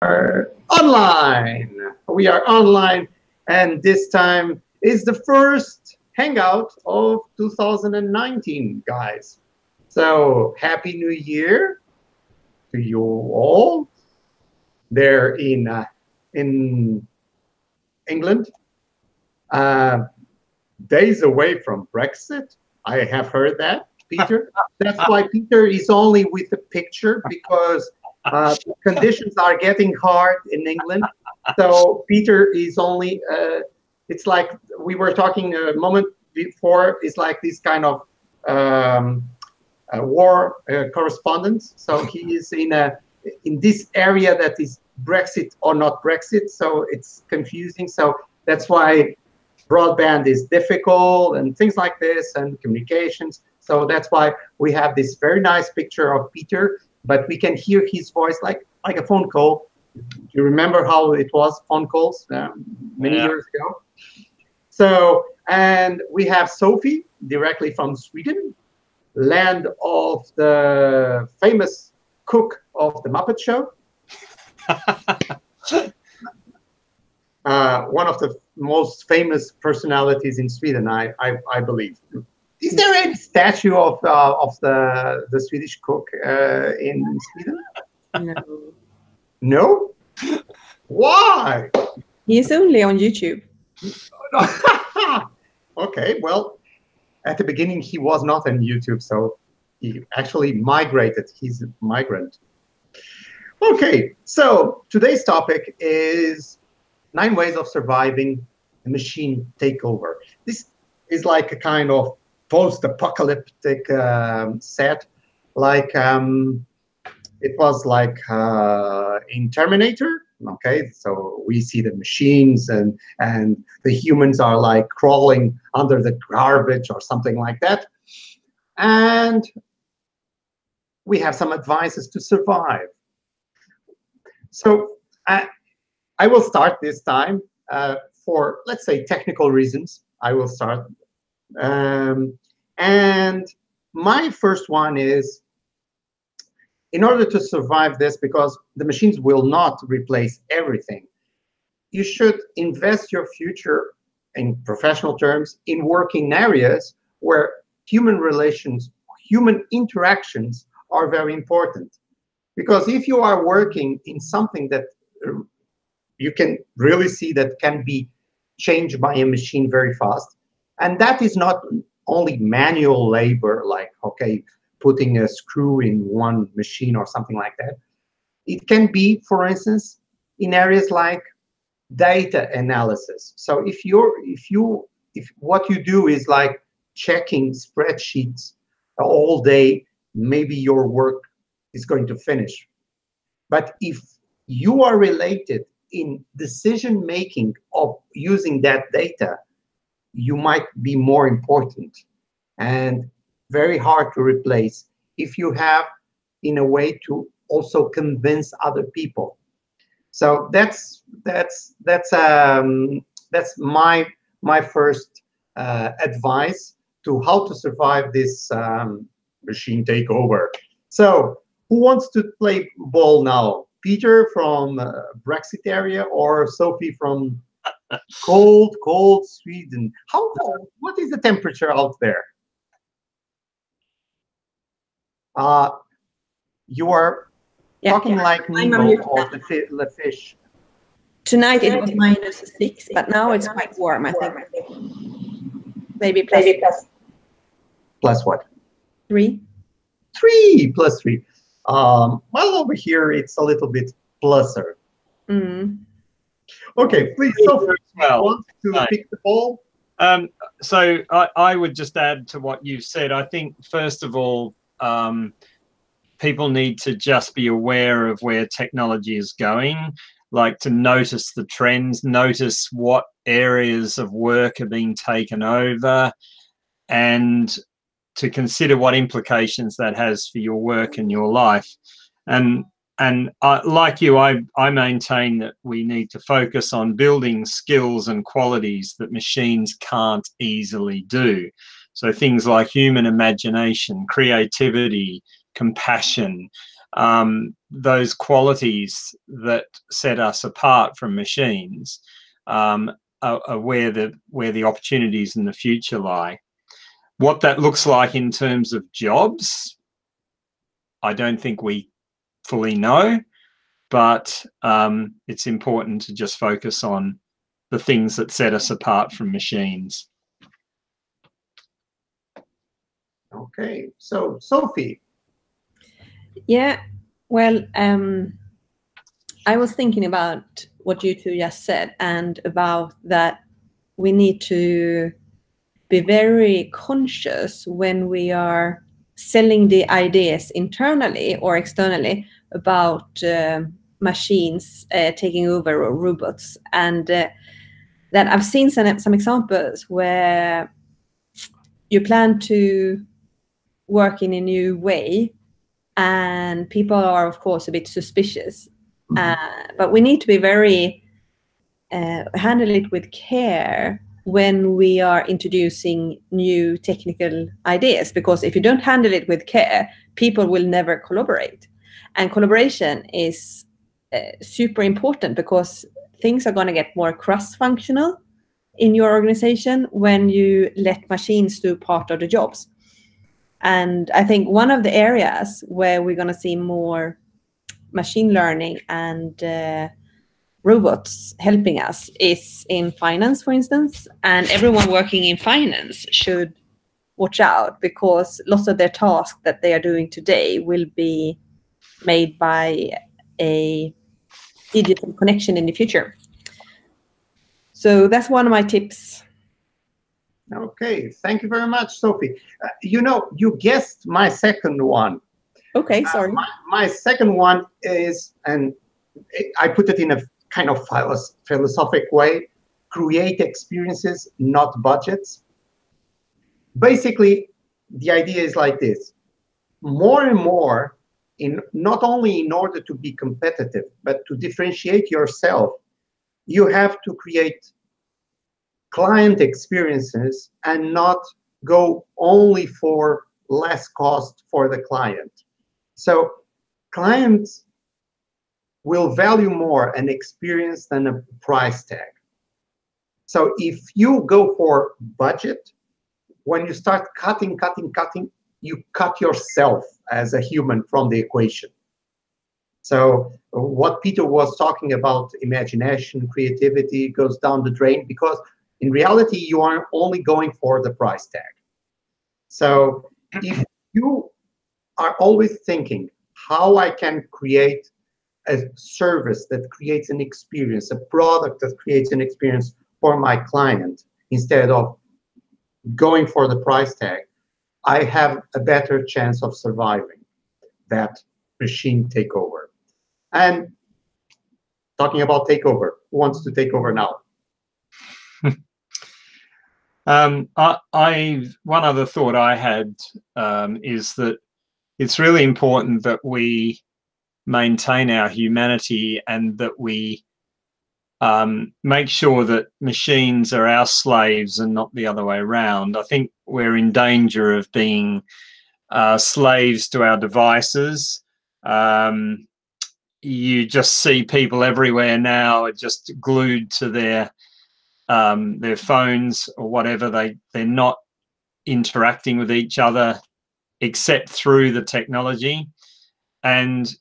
are online. We are online, and this time is the first hangout of 2019, guys. So, Happy New Year to you all there in England. Uh, Days away from Brexit. I have heard that, Peter. That's why Peter is only with the picture because conditions are getting hard in England. So Peter is only. It's like we were talking a moment before. It's like this kind of war correspondence. So he is in this area that is Brexit or not Brexit. So it's confusing. So that's why broadband is difficult and things like this and communications. So that's why we have this very nice picture of Peter, but we can hear his voice like a phone call. You remember how it was, phone calls many years ago? So, and we have Sophie directly from Sweden, land of the famous cook of the Muppet Show. One of the most famous personalities in Sweden, I believe. Is there any statue of the Swedish cook in Sweden? No. No? Why? He's only on YouTube. Okay, well, at the beginning he was not on YouTube, so he actually migrated. He's a migrant. Okay, so today's topic is 9 ways of surviving a machine takeover. This is like a kind of post-apocalyptic set, like it was like in Terminator. Okay, so we see the machines and the humans are like crawling under the garbage or something like that, and we have some advices to survive. So I will start this time for, let's say, technical reasons. I will start. And my first one is, in order to survive this, because the machines will not replace everything, you should invest your future, in professional terms, in working areas where human relations, human interactions are very important. Because if you are working in something that you can really see that can be changed by a machine very fast, and that is not only manual labor, like, okay, putting a screw in one machine or something like that. It can be, for instance, in areas like data analysis. So if what you do is like checking spreadsheets all day, maybe your work is going to finish. But if you are related in decision making of using that data, you might be more important and very hard to replace if you have in a way to also convince other people. So that's my first advice to how to survive this machine takeover. So who wants to play ball now? Peter from Brexit area or Sophie from cold Sweden? What is the temperature out there? You are talking like Nemo of the fish. Tonight it was -6, but now it's quite warm, I think. Maybe plus what? 3. 3 plus 3. Well, over here it's a little bit pluser. Okay, please, Sophie, want to pick the ball? So I would just add to what you said. I think, first of all, people need to just be aware of where technology is going, like to notice the trends, notice what areas of work are being taken over, and to consider what implications that has for your work and your life. And like you, I maintain that we need to focus on building skills and qualities that machines can't easily do. So things like human imagination, creativity, compassion, those qualities that set us apart from machines are where the opportunities in the future lie. What that looks like in terms of jobs, I don't think we fully know, but it's important to just focus on the things that set us apart from machines. Okay, so Sophie. Yeah, well, I was thinking about what you two just said, and about that we need to be very conscious when we are selling the ideas internally or externally about machines taking over, or robots. And that I've seen some examples where you plan to work in a new way, and people are, of course, a bit suspicious. But we need to be very handle it with care when we are introducing new technical ideas, because if you don't handle it with care, people will never collaborate. And collaboration is super important, because things are going to get more cross-functional in your organization when you let machines do part of the jobs. And I think one of the areas where we're going to see more machine learning and robots helping us is in finance, for instance. And everyone working in finance should watch out, because lots of their tasks that they are doing today will be made by a digital connection in the future. So that's one of my tips. Okay, thank you very much, Sophie. You guessed my second one. Okay, sorry. My second one is, and I put it in a kind of philosophic way, create experiences, not budgets. Basically, the idea is like this. More and more, not only in order to be competitive, but to differentiate yourself, you have to create client experiences and not go only for less cost for the client. So clients will value more an experience than a price tag. So if you go for budget, when you start cutting, you cut yourself as a human from the equation. So what Peter was talking about, imagination, creativity, goes down the drain, because in reality, you are only going for the price tag. So if you are always thinking how I can create a service that creates an experience, a product that creates an experience for my client, instead of going for the price tag, I have a better chance of surviving that machine takeover. And talking about takeover, who wants to take over now? One other thought I had is that it's really important that we maintain our humanity, and that we make sure that machines are our slaves and not the other way around. I think we're in danger of being slaves to our devices. You just see people everywhere now are just glued to their phones or whatever. They're not interacting with each other except through the technology. And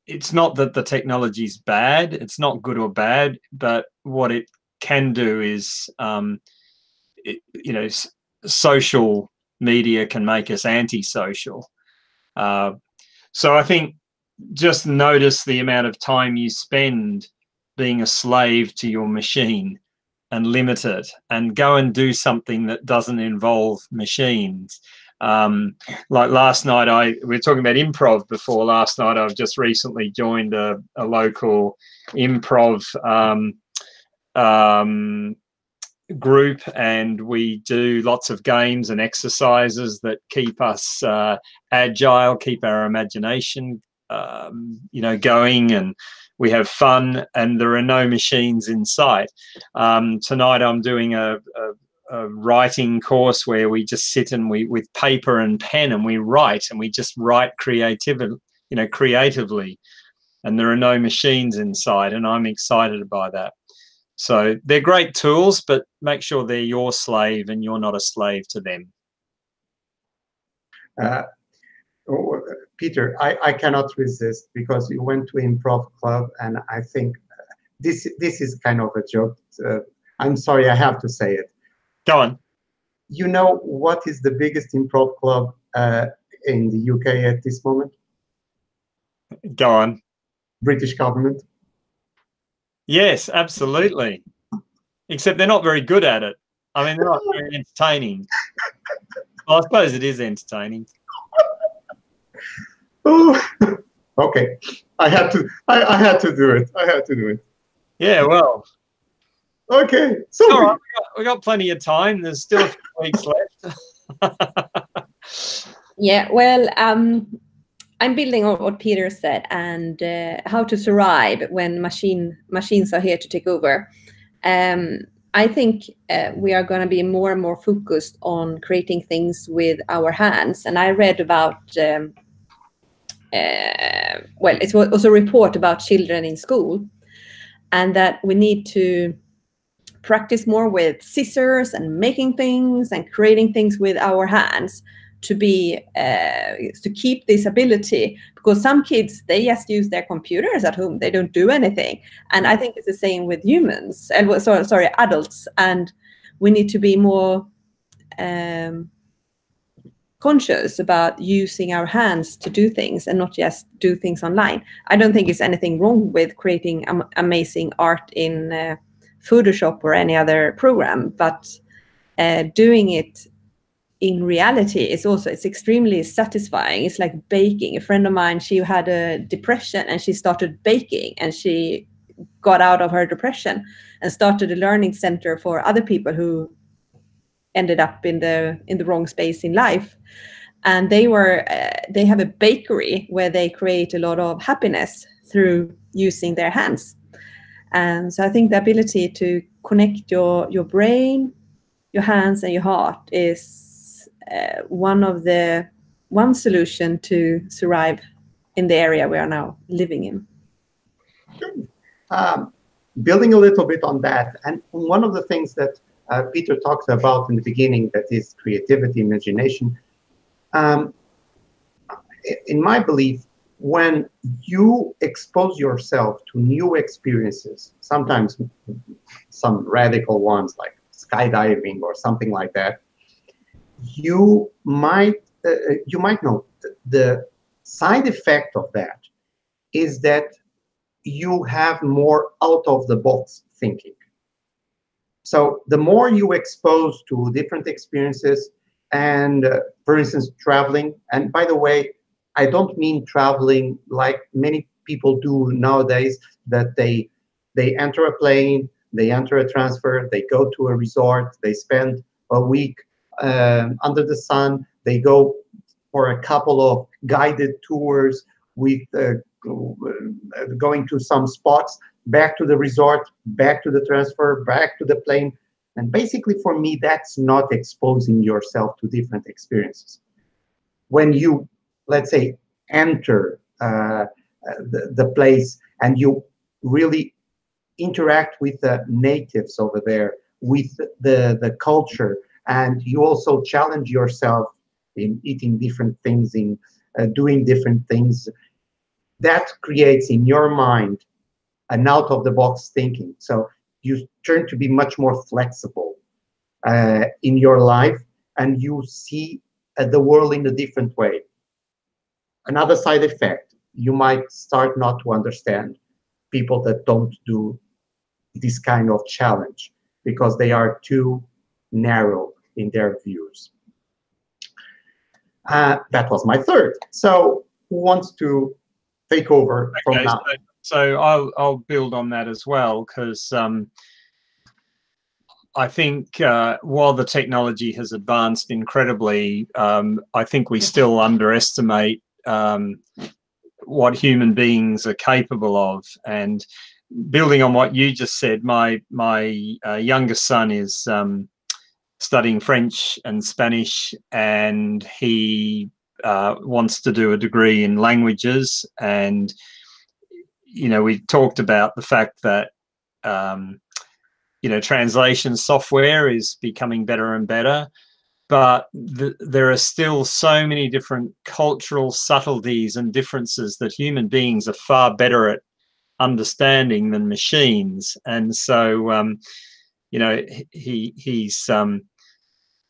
it's not that the technology is bad, it's not good or bad, but what it can do is, social media can make us antisocial. So I think just notice the amount of time you spend being a slave to your machine, and limit it, and go and do something that doesn't involve machines. Like last night, we were talking about improv before. Last night, I've just recently joined a local improv group, and we do lots of games and exercises that keep us agile, keep our imagination going, and we have fun, and there are no machines in sight. Tonight I'm doing a writing course where we just sit and with paper and pen, and we write, and we just write you know, creatively, and there are no machines inside, and I'm excited by that. So they're great tools, but make sure they're your slave and you're not a slave to them. Peter, I cannot resist, because you went to improv club, and I think this is kind of a joke. I'm sorry, I have to say it. Go on. You know what is the biggest improv club in the UK at this moment? Go on. British government. Yes, absolutely. Except they're not very good at it. I mean, they're not very entertaining. Well, I suppose it is entertaining. Oh, okay. I had to do it. I had to do it. Yeah, well. Okay. So all right, we got plenty of time. There's still a few weeks left. Yeah, well, I'm building on what Peter said, and how to survive when machines are here to take over. I think we are going to be more and more focused on creating things with our hands. And I read about, well, it was a report about children in school, and that we need to practice more with scissors and making things and creating things with our hands to keep this ability, because some kids, they just use their computers at home, they don't do anything. And I think it's the same with humans, and sorry, adults, and we need to be more conscious about using our hands to do things and not just do things online. I don't think there's anything wrong with creating amazing art in Photoshop or any other program, but doing it in reality it's extremely satisfying. It's like baking. A friend of mine, she had a depression and she started baking, and she got out of her depression and started a learning center for other people who ended up in the wrong space in life. And they have a bakery where they create a lot of happiness through using their hands. And so I think the ability to connect your brain, your hands, and your heart is one solution to survive in the area we are now living in. Building a little bit on that, and one of the things that Peter talked about in the beginning, that is creativity, imagination. In my belief, when you expose yourself to new experiences, sometimes some radical ones like skydiving or something like that, you might know the side effect of that is that you have more out of the box thinking. So the more you expose to different experiences, and for instance, traveling, and by the way, I don't mean traveling like many people do nowadays, that they enter a plane, they enter a transfer, they go to a resort, they spend a week under the sun, they go for a couple of guided tours with going to some spots, back to the resort, back to the transfer, back to the plane. And basically for me, that's not exposing yourself to different experiences. When you, let's say, enter the place and you really interact with the natives over there, with the culture, and you also challenge yourself in eating different things, in doing different things, that creates in your mind an out-of-the-box thinking. So you turn to be much more flexible in your life, and you see the world in a different way. Another side effect, you might start not to understand people that don't do this kind of challenge because they are too narrow in their views. That was my third. So who wants to take over from now? So I'll build on that as well, because I think while the technology has advanced incredibly, I think we still underestimate what human beings are capable of. And building on what you just said, my youngest son is studying French and Spanish, and he wants to do a degree in languages, and we talked about the fact that translation software is becoming better and better, but there are still so many different cultural subtleties and differences that human beings are far better at understanding than machines. And so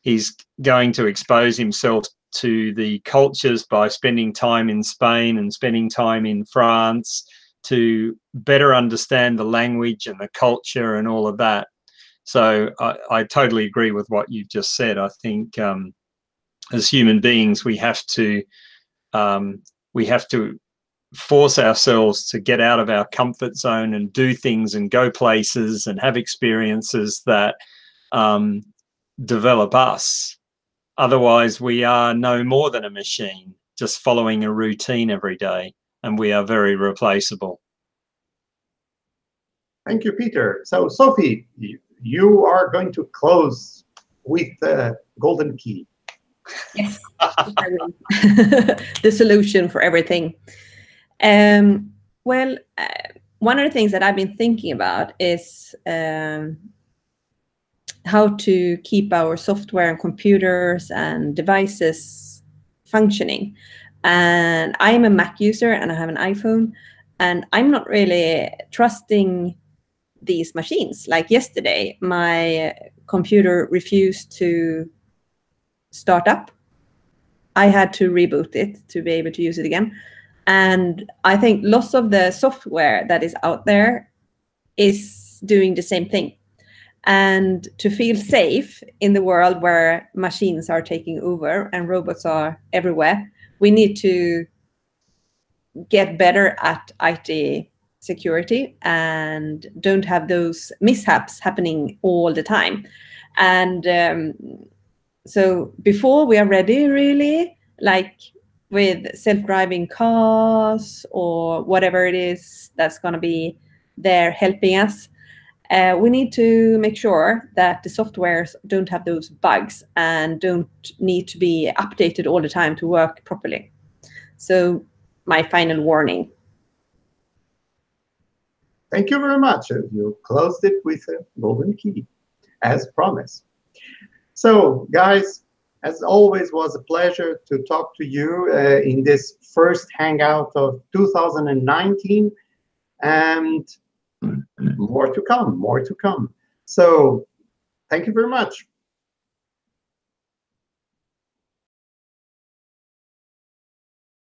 he's going to expose himself to the cultures by spending time in Spain and spending time in France to better understand the language and the culture and all of that. So I totally agree with what you've just said. I think as human beings, we have to force ourselves to get out of our comfort zone and do things and go places and have experiences that develop us. Otherwise, we are no more than a machine, just following a routine every day, and we are very replaceable. Thank you, Peter. So, Sophie, you are going to close with the golden key. Yes, the solution for everything. Well, one of the things that I've been thinking about is how to keep our software and computers and devices functioning. And I'm a Mac user and I have an iPhone, and I'm not really trusting these machines. Like yesterday, my computer refused to start up. I had to reboot it to be able to use it again. And I think lots of the software that is out there is doing the same thing. And to feel safe in the world where machines are taking over and robots are everywhere, we need to get better at IT security and don't have those mishaps happening all the time. And so before we are ready, really, like with self-driving cars or whatever it is that's going to be there helping us, we need to make sure that the softwares don't have those bugs and don't need to be updated all the time to work properly. So my final warning. Thank you very much. You closed it with a golden key, as promised. So, guys, as always, was a pleasure to talk to you in this first Hangout of 2019. And more to come, more to come. So thank you very much.